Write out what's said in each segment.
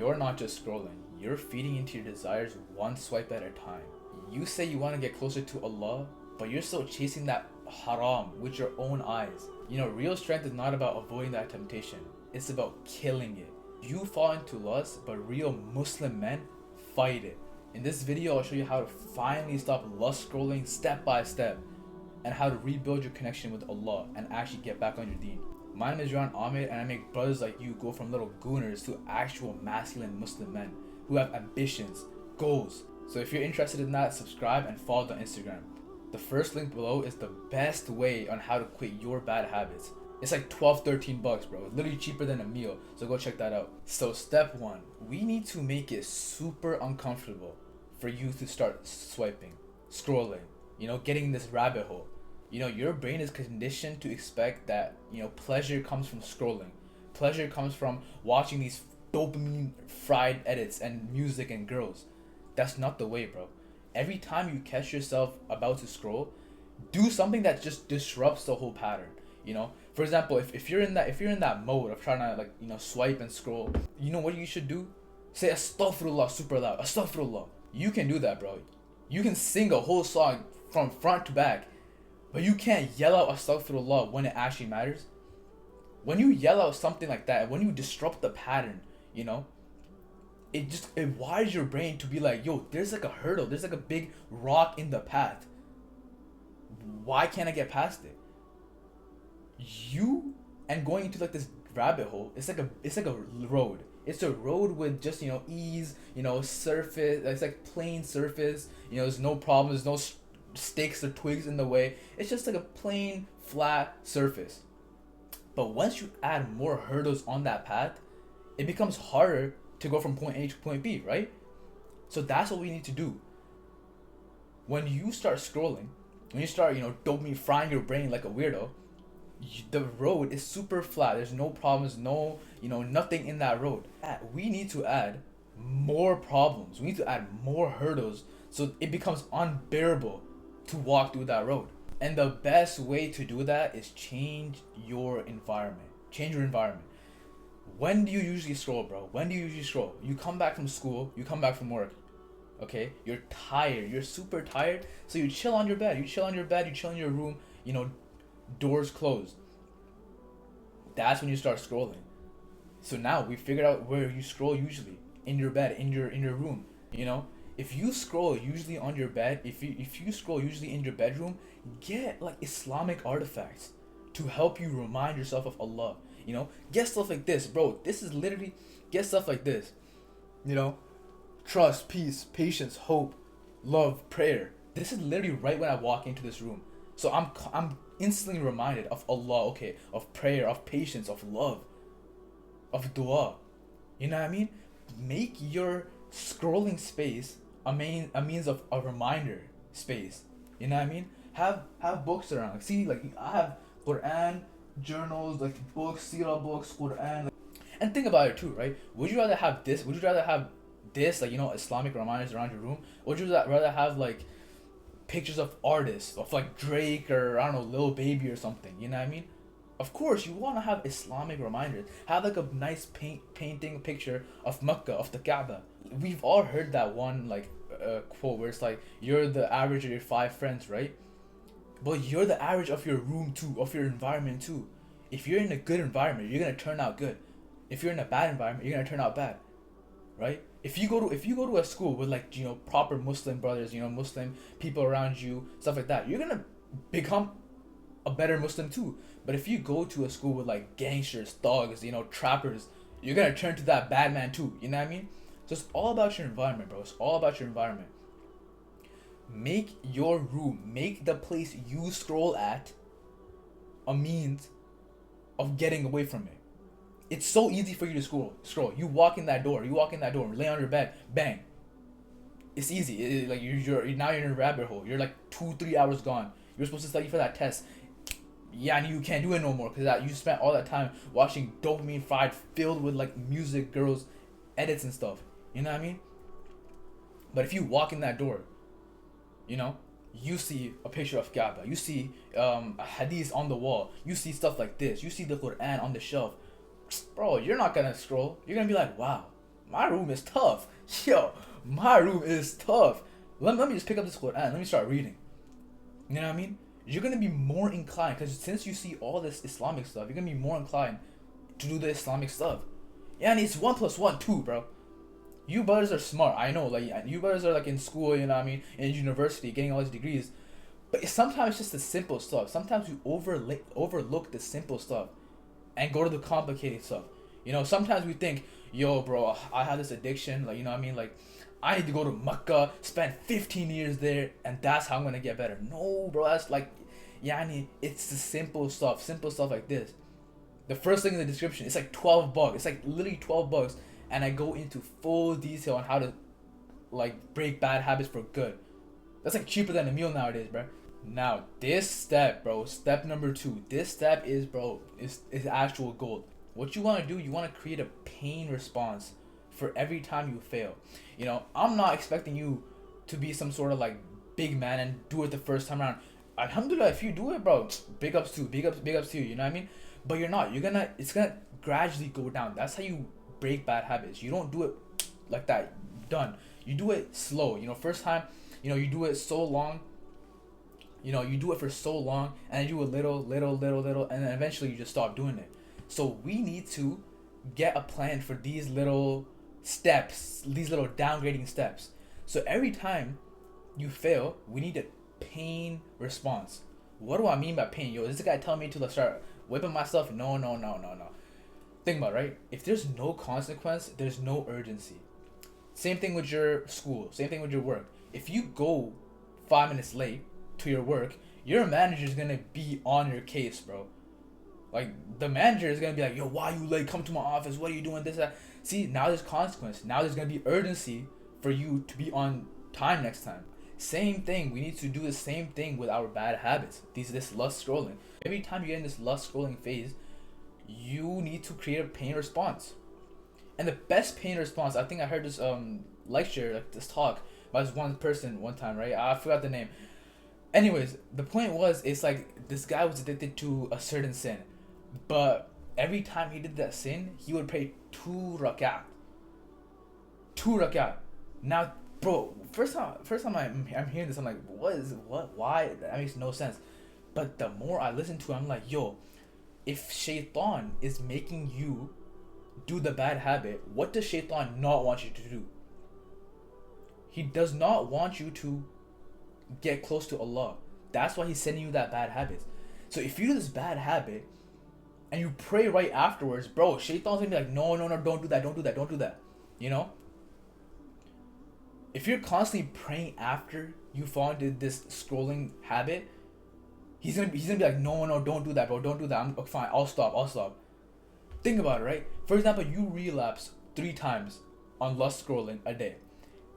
You're not just scrolling, you're feeding into your desires one swipe at a time. You say you want to get closer to Allah, but you're still chasing that haram with your own eyes. Real strength is not about avoiding that temptation, it's about killing it. You fall into lust, but real Muslim men fight it. In this video, I'll show you how to finally stop lust scrolling step by step, and how to rebuild your connection with Allah and actually get back on your deen. My name is Ran Ahmed, and I make brothers like you go from little gooners to actual masculine Muslim men who have ambitions, goals. So if you're interested in that, subscribe and follow the Instagram. The first link below is the best way on how to quit your bad habits. It's like 12-13 bucks, bro. Literally cheaper than a meal. So go check that out. So step 1, we need to make it super uncomfortable for you to start swiping, scrolling, getting in this rabbit hole. Your brain is conditioned to expect that, pleasure comes from scrolling. Pleasure comes from watching these dopamine fried edits and music and girls. That's not the way, bro. Every time you catch yourself about to scroll, do something that just disrupts the whole pattern. For example, if you're in that mode of trying to swipe and scroll, what you should do? Say astaghfirullah super loud. Astaghfirullah. You can do that, bro. You can sing a whole song from front to back, but you can't yell out astaghfirullah when it actually matters. When you yell out something like that, when you disrupt the pattern, it wires your brain to be like, yo, there's like a hurdle, there's like a big rock in the path. Why can't I get past it? You and going into like this rabbit hole, it's like a road. It's a road with just ease, surface. It's like plain surface. There's no problems, no stakes or twigs in the way. It's just like a plain flat surface. But once you add more hurdles on that path, it becomes harder to go from point A to point B, right? So that's what we need to do. When you start scrolling, when you start dopamine frying your brain like a weirdo, the road is super flat. There's no problems, no nothing in that road. We need to add more problems. We need to add more hurdles so it becomes unbearable to walk through that road. And the best way to do that is change your environment. Change your environment. When do you usually scroll, bro? When do you usually scroll? You come back from school, you come back from work. Okay? You're tired. You're super tired. So you chill on your bed. You chill in your room, doors closed. That's when you start scrolling. So now we figured out where you scroll usually. In your bed, in your room. If you scroll usually on your bed, if you scroll usually in your bedroom, get like Islamic artifacts to help you remind yourself of Allah. Get stuff like this, bro. This is literally, get stuff like this. Trust, peace, patience, hope, love, prayer. This is literally right when I walk into this room. So I'm instantly reminded of Allah, okay, of prayer, of patience, of love, of dua. You know what I mean? Make your scrolling space a means of a reminder space. You know what I mean? Have books around. See, like I have Quran, journals, like books, seerah books, Quran. And think about it too, right? Would you rather have this? Would you rather have this, like Islamic reminders around your room? Or would you rather have like pictures of artists, of like Drake or I don't know, Lil Baby or something? You know what I mean? Of course, you want to have Islamic reminders. Have like a nice painting picture of Mecca, of the Kaaba. We've all heard that one quote where it's like, you're the average of your 5 friends, right? But you're the average of your room too, of your environment too. If you're in a good environment, you're gonna turn out good. If you're in a bad environment, you're gonna turn out bad, right? If you go to a school with proper Muslim brothers, Muslim people around you, stuff like that, you're gonna become a better Muslim too. But if you go to a school with like gangsters, thugs, trappers, you're gonna turn to that bad man too. You know what I mean? So it's all about your environment, bro. It's all about your environment. Make your room, make the place you scroll at a means of getting away from it. It's so easy for you to scroll. You walk in that door, lay on your bed, bang. It's easy. You're now you're in a rabbit hole. You're like 2-3 hours gone. You're supposed to study for that test. Yeah, and you can't do it no more because you spent all that time watching dopamine fried, filled with like music, girls, edits and stuff. You know what I mean? But if you walk in that door, you see a picture of Kaaba, you see a hadith on the wall, you see stuff like this, you see the Quran on the shelf, bro, you're not gonna scroll. You're gonna be like, wow, my room is tough. Yo, my room is tough. Let me just pick up this Quran. Let me start reading. You know what I mean? You're gonna be more inclined, because since you see all this Islamic stuff, you're gonna be more inclined to do the Islamic stuff. Yeah, and it's 1 + 1 2, bro. You brothers are smart. I know, like you brothers are like in school. You know what I mean? In university, getting all these degrees. But sometimes it's just the simple stuff. Sometimes you overlook the simple stuff, and go to the complicated stuff. You know, sometimes we think, yo, bro, I have this addiction. Like, you know what I mean? Like, I need to go to Mecca, spend 15 years there, and that's how I'm gonna get better. No, bro, that's like, yani, it's the simple stuff like this. The first thing in the description, it's like $12. It's like literally $12, and I go into full detail on how to, like, break bad habits for good. That's like cheaper than a meal nowadays, bro. Now, this step, bro, step number 2. This step is, bro, is actual gold. What you want to do, you want to create a pain response for every time you fail. You know, I'm not expecting you to be some sort of like big man and do it the first time around. Alhamdulillah, if you do it, bro, big ups to you, you know what I mean? But you're not. It's gonna gradually go down. That's how you break bad habits. You don't do it like that, done. You do it slow. You know, first time, you know, you do it so long. You know, you do it for so long, and you do a little, and then eventually you just stop doing it. So we need to get a plan for these little steps, these little downgrading steps. So every time you fail, we need a pain response. What do I mean by pain? Yo, is this guy telling me to start whipping myself? No. Think about it, right? If there's no consequence, there's no urgency. Same thing with your school. Same thing with your work. If you go 5 minutes late to your work, your manager's gonna be on your case, bro. Like, the manager is gonna be like, yo, why you late? Come to my office. What are you doing? This, that. See, now there's consequence. Now there's gonna be urgency for you to be on time next time. Same thing. We need to do the same thing with our bad habits. This lust scrolling. Every time you get in this lust scrolling phase, you need to create a pain response. And the best pain response, I think I heard this lecture, like this talk by this one person one time, right? I forgot the name. Anyways, the point was, it's like this guy was addicted to a certain sin, but every time he did that sin, he would pray 2 rakat. 2 rakat. Now, bro, first time I'm hearing this, I'm like, what? Why? That makes no sense. But the more I listen to it, I'm like, yo, if Shaitan is making you do the bad habit, what does Shaitan not want you to do? He does not want you to get close to Allah. That's why he's sending you that bad habit. So if you do this bad habit and you pray right afterwards, bro, Shaitan's gonna be like, no, don't do that. You know? If you're constantly praying after you fall into this scrolling habit, he's gonna be like, no, don't do that, bro, don't do that. I'm fine, I'll stop. Think about it, right? For example, you relapse 3 times on lust scrolling a day.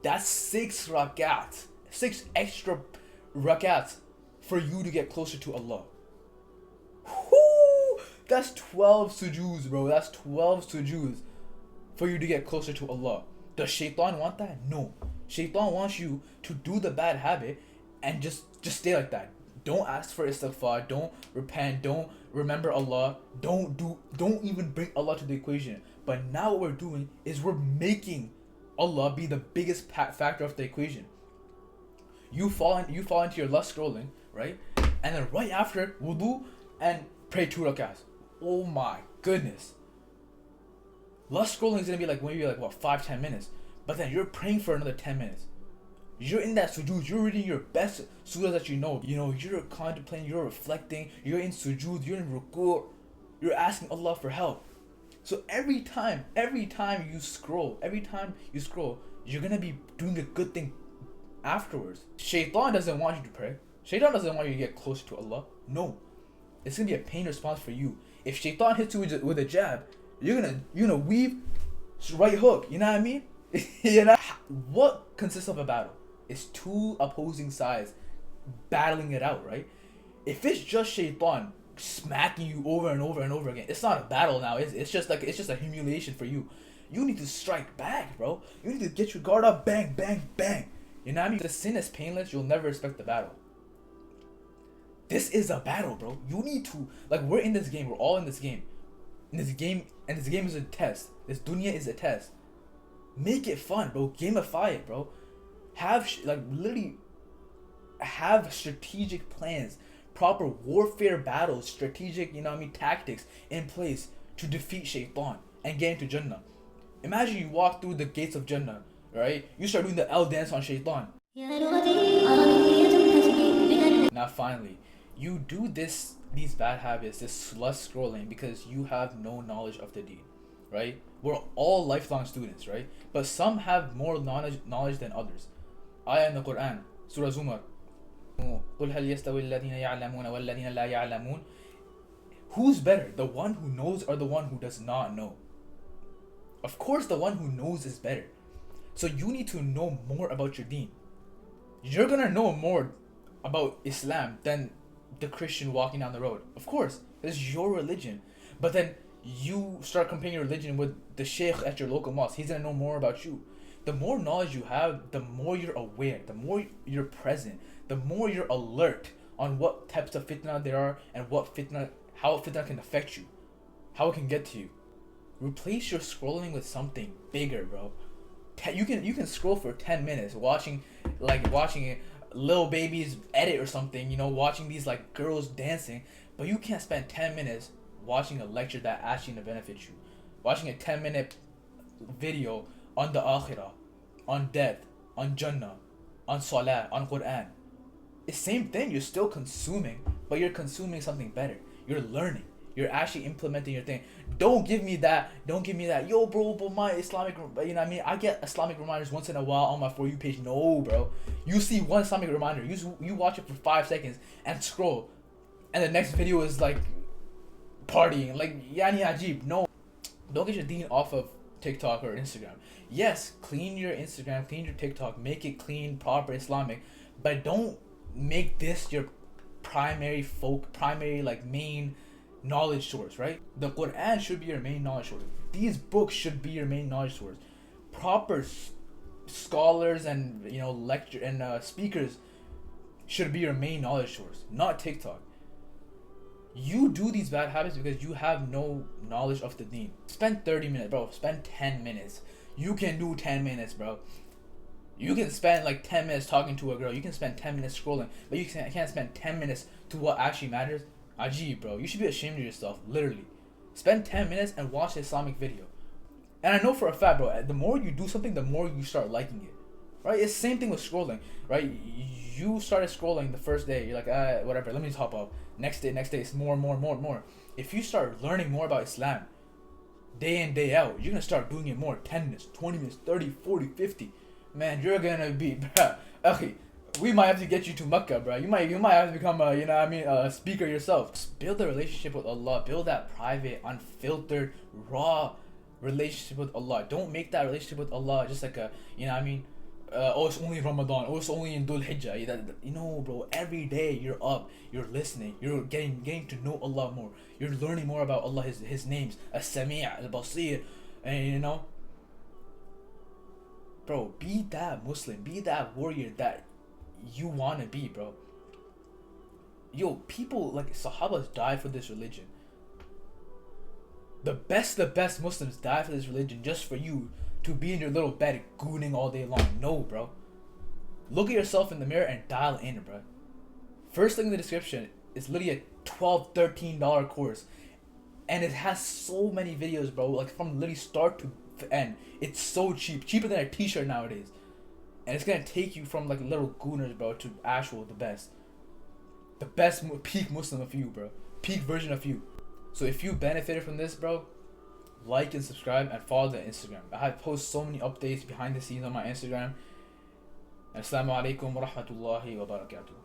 That's 6 rakats. 6 extra rakats for you to get closer to Allah. Whoo! That's 12 sujuds, bro. That's 12 sujuds for you to get closer to Allah. Does Shaitan want that? No. Shaitan wants you to do the bad habit and just stay like that. Don't ask for istighfar. Don't repent. Don't remember Allah. Don't even bring Allah to the equation. But now what we're doing is we're making Allah be the biggest factor of the equation. You fall into your lust scrolling, right? And then right after, wudu and pray 2 rakats. Oh my goodness. Lust scrolling is gonna be like maybe like what, 5-10 minutes. But then you're praying for another 10 minutes. You're in that sujood, you're reading your best surah that you know. You know, you're contemplating, you're reflecting, you're in sujood, you're in ruku', you're asking Allah for help. So every time you scroll, you're gonna be doing a good thing afterwards. Shaitan doesn't want you to pray. Shaitan doesn't want you to get closer to Allah. No. It's gonna be a pain response for you. If Shaitan hits you with a jab, you're gonna weave right hook. You know what I mean? You know what consists of a battle? It's 2 opposing sides battling it out, right? If it's just Shaitan smacking you over and over again, it's not a battle now. It's just a humiliation for you. You need to strike back, bro. You need to get your guard up, bang, bang, bang. You know what I mean? The sin is painless, you'll never respect the battle. This is a battle, bro. You need to, like, we're in this game, we're all in this game. And this game is a test. This dunya is a test. Make it fun, bro. Gamify it, bro. Literally have strategic plans, proper warfare battles, strategic, tactics in place to defeat Shaitan and get into Jannah. Imagine you walk through the gates of Jannah, right? You start doing the L dance on Shaitan. Now finally, you do these bad habits, this lust scrolling, because you have no knowledge of the deen, right? We're all lifelong students, right? But some have more knowledge than others. Ayah in the Quran, Surah Zumar. قُلْ هَلْ يَسْتَوِي الَّذِينَ يَعْلَمُونَ وَالَّذِينَ لَا يَعْلَمُونَ. Who's better, the one who knows or the one who does not know? Of course the one who knows is better. So you need to know more about your deen. You're gonna know more about Islam than the Christian walking down the road. Of course, it's your religion. But then you start comparing your religion with the sheikh at your local mosque. He's gonna know more about you. The more knowledge you have, the more you're aware, the more you're present, the more you're alert on what types of fitna there are and how fitna can affect you, how it can get to you. Replace your scrolling with something bigger, bro. You can scroll for 10 minutes watching little babies edit or something, watching these like girls dancing, but you can't spend 10 minutes watching a lecture that actually gonna benefit you. Watching a 10-minute video on the akhirah, on death, on Jannah, on salah, on Quran. It's same thing. You're still consuming, but you're consuming something better. You're learning. You're actually implementing your thing. Don't give me that. Yo, bro, but my Islamic, I get Islamic reminders once in a while on my For You page. No, bro. You see one Islamic reminder. You watch it for 5 seconds and scroll, and the next video is like partying, like yani ajib. No, don't get your deen off of TikTok or Instagram. Yes, clean your Instagram, clean your TikTok, make it clean, proper Islamic, but don't make this your primary main knowledge source, right? The Quran should be your main knowledge source. These books should be your main knowledge source. Proper scholars and lecture and speakers should be your main knowledge source, not TikTok. You do these bad habits because you have no knowledge of the deen. Spend 30 minutes, bro. Spend 10 minutes. You can do 10 minutes, bro. You can spend like 10 minutes talking to a girl. You can spend 10 minutes scrolling. But you can't spend 10 minutes to what actually matters. Ajib, bro. You should be ashamed of yourself, literally. Spend 10 minutes and watch an Islamic video. And I know for a fact, bro, the more you do something, the more you start liking it. Right? It's the same thing with scrolling, right? You started scrolling the first day. You're like, whatever, let me just hop up. Next day, it's more. If you start learning more about Islam, day in, day out, you're going to start doing it more. 10 minutes, 20 minutes, 30, 40, 50. Man, you're going to be, bruh. Okay, we might have to get you to Mecca, bro. You might have to become a speaker yourself. Just build a relationship with Allah. Build that private, unfiltered, raw relationship with Allah. Don't make that relationship with Allah just like it's only Ramadan, it's only in Dhul Hijjah. Bro, every day you're up, you're listening, you're getting to know Allah more. You're learning more about Allah, his names, As-Sami', Al-Basir, and bro, be that Muslim, be that warrior that you want to be, bro. Yo, people like Sahabas died for this religion. The best Muslims died for this religion just for you to be in your little bed gooning all day long. No, bro. Look at yourself in the mirror and dial in, bro. First link in the description is literally a $12, $13 course. And it has so many videos, bro. Like from literally start to end. It's so cheap. Cheaper than a t-shirt nowadays. And it's gonna take you from like little gooners, bro, to actual the best. The best peak Muslim of you, bro. Peak version of you. So if you benefited from this, bro, like and subscribe and follow the Instagram. I post so many updates behind the scenes on my Instagram. Assalamu alaikum wa rahmatullahi wa barakatuh.